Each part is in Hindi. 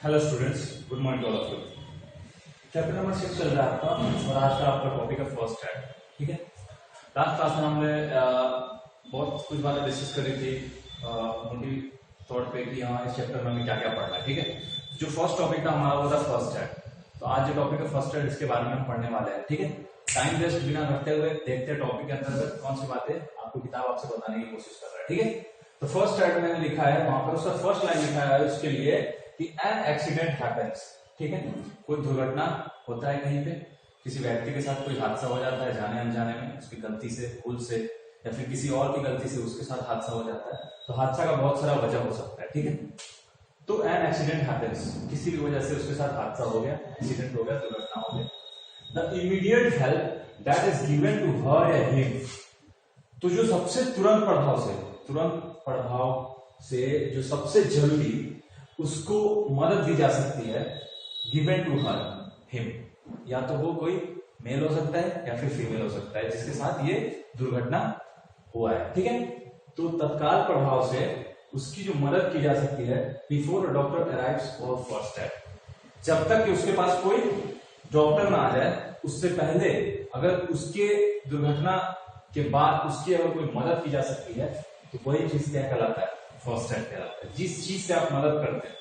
Hello students, good morning to all of you. Chapter number 6 चल रहा है आपका और आज का आपका टॉपिक है फर्स्ट एड। ठीक है, लास्ट क्लास में हमने बहुत कुछ बातें डिस्कस करी थी मोटी तौर पे कि हाँ इस चैप्टर में हमें क्या क्या पढ़ना है। ठीक है, जो फर्स्ट टॉपिक था हमारा वो था फर्स्ट एड। तो आज जो टॉपिक है फर्स्ट एड, इसके बारे में हम पढ़ने वाले हैं। ठीक है, टाइम वेस्ट बिना करते हुए देखते हैं टॉपिक के अंतर्गत कौन सी बातें आपको किताब आपसे बताने की कोशिश कर रहा है। ठीक है, तो फर्स्ट एड मैंने लिखा है, वहां पर उसका फर्स्ट लाइन लिखा है उसके लिए कि एन एक्सीडेंट हैपेंस। ठीक है, कोई दुर्घटना होता है कहीं पे, किसी व्यक्ति के साथ कोई हादसा हो जाता है जाने अनजाने में, उसकी गलती से, भूल से, या फिर किसी और की गलती से उसके साथ हादसा हो जाता है। तो हादसा का बहुत सारा वजह हो सकता है। ठीक है, तो एन एक्सीडेंट हैपेंस, किसी भी वजह से उसके साथ हादसा हो गया, एक्सीडेंट हो गया, दुर्घटना हो गया। The immediate help that is given to her या हिम, तो जो सबसे तुरंत प्रभाव से जो सबसे जल्दी उसको मदद दी जा सकती है, गिवन टू हर हिम, या तो वो कोई मेल हो सकता है या फिर फीमेल हो सकता है जिसके साथ ये दुर्घटना हुआ है। ठीक है, तो तत्काल प्रभाव से उसकी जो मदद की जा सकती है before a doctor arrives for first aid, जब तक कि उसके पास कोई डॉक्टर ना आ जाए उससे पहले, अगर उसके दुर्घटना के बाद उसकी अगर कोई मदद की जा सकती है तो वही चीज क्या कहलाता है, फर्स्ट एड कहलाता है। जिस चीज से आप मदद करते हैं,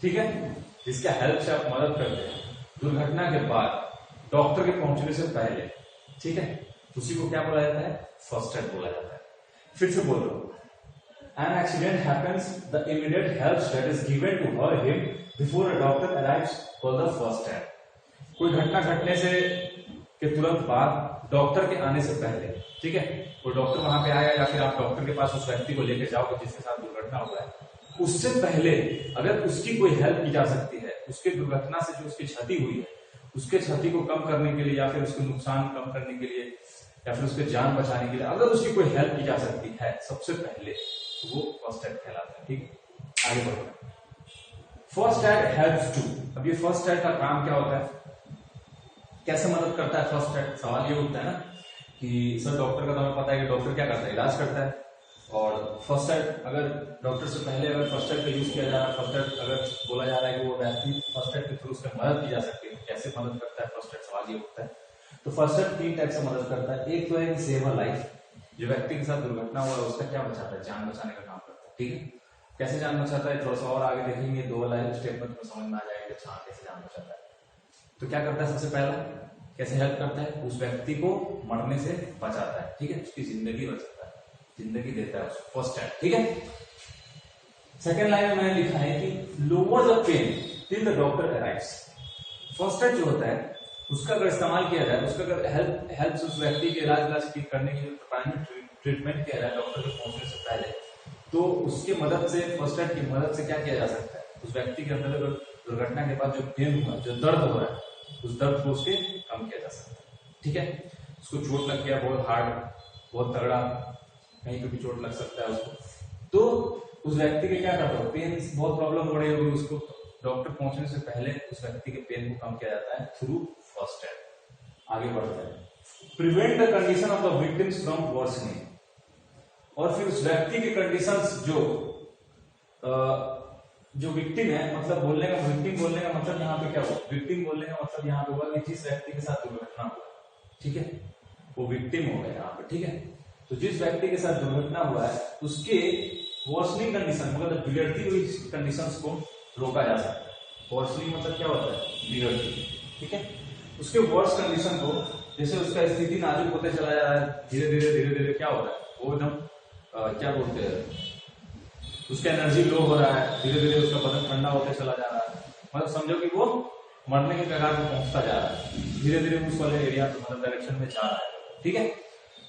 ठीक है, जिसके हेल्प से आप मदद करते हैं दुर्घटना के बाद, डॉक्टर के पहुंचने से पहले, ठीक है, उसी को क्या बोला जाता है, फर्स्ट एड बोला जाता है। फिर से बोल रहा हूं, an accident happens, the immediate help that is given to her him before a doctor arrives for the first aid. कोई घटना घटने से के तुरंत बाद, डॉक्टर के आने से पहले, ठीक है, कोई डॉक्टर वहां पे आया या फिर आप डॉक्टर के पास उस व्यक्ति को लेकर जाओगे जिसके साथ दुर्घटना हुआ है, उससे पहले अगर उसकी कोई हेल्प की जा सकती है, उसके दुर्घटना से जो उसकी क्षति हुई है उसके क्षति को कम करने के लिए या फिर उसके नुकसान कम करने के लिए या फिर उसके जान बचाने के लिए अगर उसकी कोई हेल्प की जा सकती है सबसे पहले, तो वो फर्स्ट एड कहलाता है। ठीक है, आगे बढ़ते हैं। फर्स्ट एड हेल्प्स टू, अब ये फर्स्ट एड का काम क्या होता है, कैसे मदद करता है फर्स्ट एड। सवाल ये उठता है ना कि सर डॉक्टर का तो हमें पता है कि डॉक्टर क्या करता है, इलाज करता है, और फर्स्ट एड अगर डॉक्टर से पहले अगर फर्स्ट एड का यूज किया जा रहा है, फर्स्ट एड अगर बोला जा रहा है कि वो व्यक्ति फर्स्ट एड के थ्रू उसमें मदद की जा सकती है, कैसे मदद करता है फर्स्ट एड, सवाल ये उठता है। तो फर्स्ट एड 3 टाइप से मदद करता है। एक तो है कि सेव अ लाइफ, जो व्यक्ति के साथ दुर्घटना हुआ है उसका क्या बचाता है, जान बचाने का काम करता है। ठीक है, कैसे जान बचाता है थोड़ा सा और आगे देखेंगे, 2 लाइन स्टेप में तुम्हें समझ में आ जाएगा कि हाँ कैसे जान बचाता है। तो क्या करता है, सबसे पहला कैसे हेल्प करता है, उस व्यक्ति को मरने से बचाता है। ठीक है, उसकी जिंदगी बचाता है, जिंदगी देता है उसको, फर्स्ट एड। ठीक है, सेकेंड लाइन में मैंने लिखा है कि lower the pain till the doctor arrives. First aid जो होता है उसका अगर इस्तेमाल किया जाए, उसका अगर हेल्प उस व्यक्ति के इलाज ठीक करने के लिए प्राइमरी ट्रीटमेंट किया जाए डॉक्टर के पहुंचने से पहले, तो उसकी मदद से, फर्स्ट एड की मदद से क्या किया जा सकता है, उस व्यक्ति के अंदर अगर दुर्घटना के बाद जो पेन हुआ, जो दर्द हो रहा है, उस दर्द को उसके कम किया जा सकता है। ठीक है, उसको चोट लग गया बहुत हार्ड, बहुत तगड़ा, कहीं पे भी चोट लग सकता है उसको, तो उस व्यक्ति के क्या करता है, पेन बहुत प्रॉब्लम हो रही होगी उसको, डॉक्टर पहुंचने से पहले उस व्यक्ति के पेन को कम किया जाता है थ्रू फर्स्ट एड। आगे बढ़ते हैं। Prevent the condition of the victims from worsening, और फिर उस व्यक्ति की कंडीशंस जो विक्टिम है, मतलब बोलने का, विक्टिम बोलने का मतलब यहाँ पे क्या हुआ, विक्टिम बोलने का मतलब यहाँ पे हुआ कि जिस व्यक्ति के साथ दुर्घटना हुआ, ठीक है, वो विक्टिम हो गया यहाँ पे। ठीक है, तो जिस व्यक्ति के साथ दुर्घटना हुआ है उसके वर्सनिंग कंडीशन, मतलब बिगड़ती हुई कंडीशंस को रोका जा सकता है। वर्सनिंग मतलब क्या होता है, बिगड़ती। ठीक है, उसके वर्स कंडीशन को, जैसे उसका स्थिति नाजुक होते चला जा रहा है, धीरे धीरे क्या होता है, वो एकदम क्या बोलते हैं, उसका एनर्जी लो हो रहा है, धीरे धीरे उसका बदन ठंडा होते चला जा रहा है, मतलब समझो कि वो मरने के कगार पर पहुंचता जा रहा है, धीरे धीरे उस वाले एरिया मतलब डायरेक्शन में जा रहा है। ठीक है,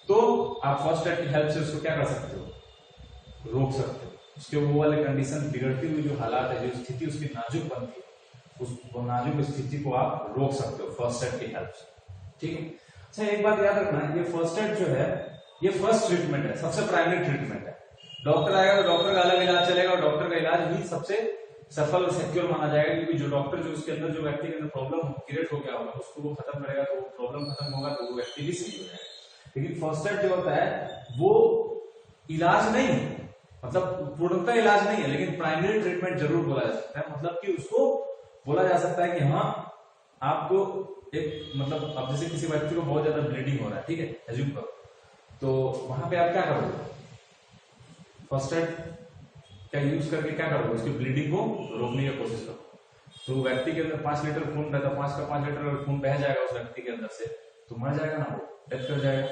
तो आप फर्स्ट एड की हेल्प से उसको क्या कर सकते हो, रोक सकते हो, उसके वो वाले कंडीशन, बिगड़ती हुई जो हालात है, जो स्थिति उसकी नाजुक बनती है, उस नाजुक स्थिति को आप रोक सकते हो फर्स्ट एड की हेल्प से। ठीक है, अच्छा एक बात याद रखना है, ये फर्स्ट एड जो है ये फर्स्ट ट्रीटमेंट है, सबसे प्राइमरी ट्रीटमेंट है। डॉक्टर आएगा तो डॉक्टर का अलग इलाज चलेगा, और डॉक्टर का इलाज ही सबसे सफल और सिक्योर माना जाएगा, क्योंकि जो डॉक्टर जो उसके अंदर, जो व्यक्ति के अंदर प्रॉब्लम क्रिएट हो गया होगा उसको वो खत्म करेगा, तो वो प्रॉब्लम खत्म होगा, तो वो व्यक्ति भी सही हो जाएगा। लेकिन फर्स्ट एड जो होता है वो इलाज नहीं, मतलब पूर्णतः इलाज नहीं है, लेकिन प्राइमरी ट्रीटमेंट जरूर बोला जा सकता है। मतलब कि उसको बोला जा सकता है कि हाँ आपको एक मतलब अब जैसे किसी व्यक्ति को बहुत ज्यादा ब्लीडिंग हो रहा है, ठीक है, एज्यूम करो, तो वहां पे आप क्या करोगे, फर्स्ट एड का यूज करके क्या करोगे, उसकी ब्लीडिंग को रोकने की कोशिश करो। तो व्यक्ति के अंदर 5 लीटर खून रहता है, 5 का 5 लीटर अगर खून बह जाएगा उस व्यक्ति के अंदर से तो मर जाएगा ना, वो डेथ कर जाएगा।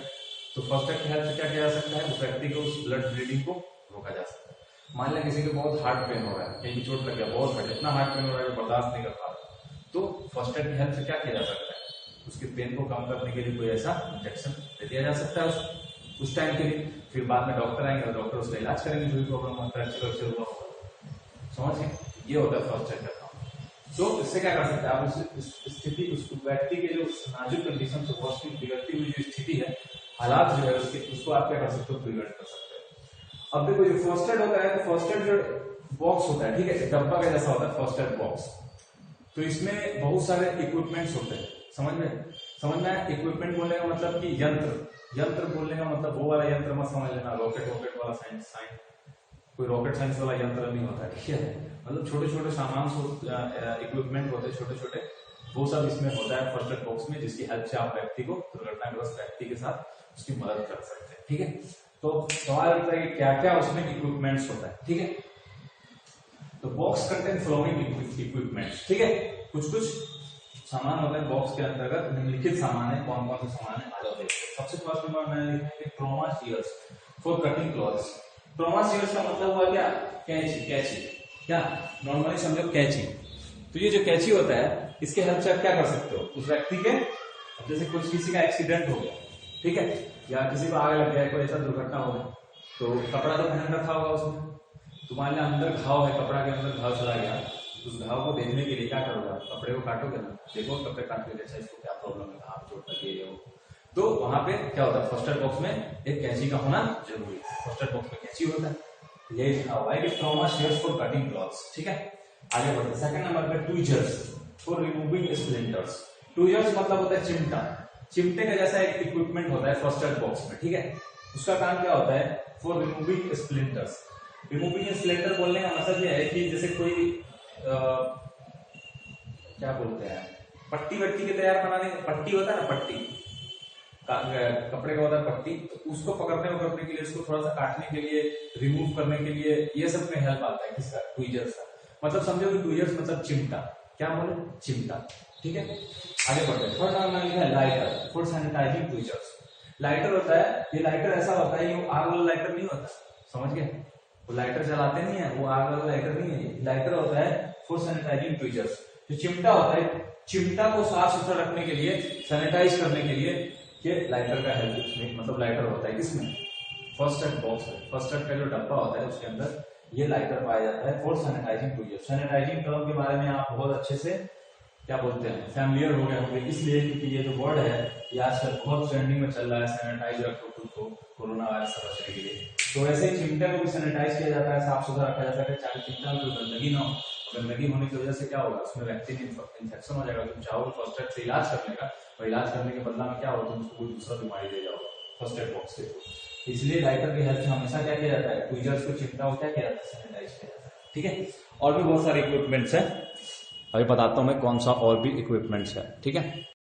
तो फर्स्ट एड की हेल्प से क्या किया जा सकता है, उस व्यक्ति को उस ब्लड ब्लीडिंग को रोका जा सकता है। मान लिया किसी को बहुत हार्ट पेन हो रहा है, कहीं चोट लग गया, बहुत हार्ट, इतना हार्ट पेन हो रहा है कि बर्दाश्त नहीं कर पा रहा, तो फर्स्ट एड की हेल्प से क्या किया जा सकता है, उसके पेन को कम करने के लिए कोई ऐसा इंजेक्शन दे दिया जा सकता है उस टाइम के लिए। फिर बाद में डॉक्टर आएंगे और डॉक्टर उसका इलाज करेंगे जो भी प्रॉब्लम होता है, फ्रैक्चर हुआ होगा, समझ गए, ये होता है फर्स्ट एड का काम। तो इससे क्या कर सकते हैं आप, उस स्थिति, उस व्यक्ति के जो नाजुक कंडीशन से बहुत बिगड़ती हुई जो स्थिति है, हालात जो है उसके, उसको आप क्या कर सकते हो, प्रिवेंट कर सकते हैं। अब देखो जो फर्स्ट एड होता है, तो फर्स्ट एड जो बॉक्स होता है, ठीक है, डब्बा का जैसा होता है फर्स्ट एड बॉक्स, तो इसमें बहुत सारे इक्विपमेंट्स होते हैं, समझ में आया। इक्विपमेंट बोलने का मतलब कि यंत्र बोलने का मतलब वो वाला यंत्र मत समझ लेना, रॉकेट वाला साइंस, कोई रॉकेट साइंस वाला यंत्र नहीं होता, ठीक है। मतलब छोटे छोटे सामान इक्विपमेंट होते हैं, छोटे छोटे, वो सब इसमें होता है फर्स्ट एड बॉक्स में, जिसकी हेल्प से आप व्यक्ति को, दुर्घटनाग्रस्त व्यक्ति के साथ उसकी मदद कर सकते हैं, ठीक है। तो सवाल उठता है कि क्या क्या उसमें इक्विपमेंट्स होता है, ठीक है। तो बॉक्स कंटेन फ्लोइंग इक्विपमेंट्स, ठीक है, कुछ सामान होते हैं बॉक्स के अंतर्गत, निम्नलिखित सामान है, कौन कौन से सामान है आ जाओ देखते हैं। सबसे फर्स्ट नंबर मैंने लिखा है trauma shears for cutting clothes. Trauma shears का मतलब हुआ क्या, कैंची, क्या नॉर्मली समझो कैंची। तो ये जो कैंची होता है, इसके हेल्प से आप क्या कर सकते हो, उस व्यक्ति के, जैसे कुछ किसी का एक्सीडेंट हो गया, ठीक है, या किसी को आग लग गया, कोई ऐसा दुर्घटना हो गई, तो कपड़ा तो पहन रखा होगा उसने, तो मान लिया अंदर घाव है, कपड़ा के अंदर घाव चला गया, उस घाव को देखने के लिए क्या करोगे आप, कपड़े को काटोगे ना, देखो कपड़े काट के, अच्छा इसको क्या प्रॉब्लम है, आप चोट लगी है वो, तो वहां पे क्या होता है, फर्स्ट एड बॉक्स में एक कैंची का होना जरूरी है। फर्स्ट एड बॉक्स में कैंची होता है, ये लिखा हुआ है कि trauma shears for cutting clothes, ठीक है। आगे बढ़ते, सेकंड नंबर पे tweezers for removing splinters. Tweezers मतलब होता है चिमटा, चिमटे का जैसा एक इक्विपमेंट होता है फर्स्ट एड बॉक्स में, ठीक है। उसका काम क्या होता है, for removing splinters. Removing splinter बोलने का मतलब ये है कि जैसे कोई क्या बोलते हैं, पट्टी वट्टी के तैयार बनाने, पट्टी होता है ना, पट्टी कपड़े का होता है पट्टी, तो उसको पकड़ने के लिए, उसको थोड़ा सा काटने के लिए, रिमूव करने के लिए, ये सब में हेल्प आता है किसका, ट्विजर्स का। मतलब समझो कि ट्विजर्स मतलब चिमटा, क्या बोले, चिमटा, ठीक है। आगे बढ़ते हैं, थर्ड नंबर लिखा है lighter for sanitising tweezers. Lighter होता है, ये लाइटर ऐसा होता है, ये आग वाला लाइटर नहीं होता, समझ गए, वो लाइटर जलाते नहीं है, वो आग वाला लाइटर नहीं है, लाइटर होता है फॉर सैनिटाइजिंग ट्विजर्स। जो चिमटा होता है, चिमटा को साफ सुथरा रखने के लिए, सैनिटाइज करने के लिए, ये लाइटर का हेल्प इसमें, मतलब लाइटर होता है किसमें, फर्स्ट एड बॉक्स में। फर्स्ट एड का जो डब्बा होता है उसके अंदर ये लाइटर पाया जाता है for sanitising tweezers. Sanitising term के बारे में आप बहुत अच्छे से क्या बोलते हैं, फैमिलियर हो गए होंगे, इसलिए क्योंकि ये जो वर्ड है ये आजकल बहुत ट्रेंडिंग में चल रहा है, सैनिटाइज रखो खुद को कोरोना वायरस से बचने के लिए। तो ऐसे ही चिमटे को भी सैनिटाइज किया जाता है, साफ सुथरा रखा जाता है, चाहे चिमटा में कोई गंदगी ना हो। गंदगी होने की वजह से क्या होगा, उसमें व्यक्ति में इन्फेक्शन हो जाएगा। तुम चाहो फर्स्ट एड से इलाज करने का, और इलाज करने के बदला में क्या होगा, तुम उसको कोई दूसरा बीमारी दे जाओ फर्स्ट एड बॉक्स के थ्रू। इसलिए लाइटर की हेल्प से हमेशा क्या किया जाता है, ट्विजर्स को, चिमटा को क्या किया जाता है, सैनिटाइज किया जाता है, ठीक है। और भी बहुत सारे इक्विपमेंट्स हैं, अभी बताता हूँ मैं कौन सा और भी इक्विपमेंट्स है, ठीक है।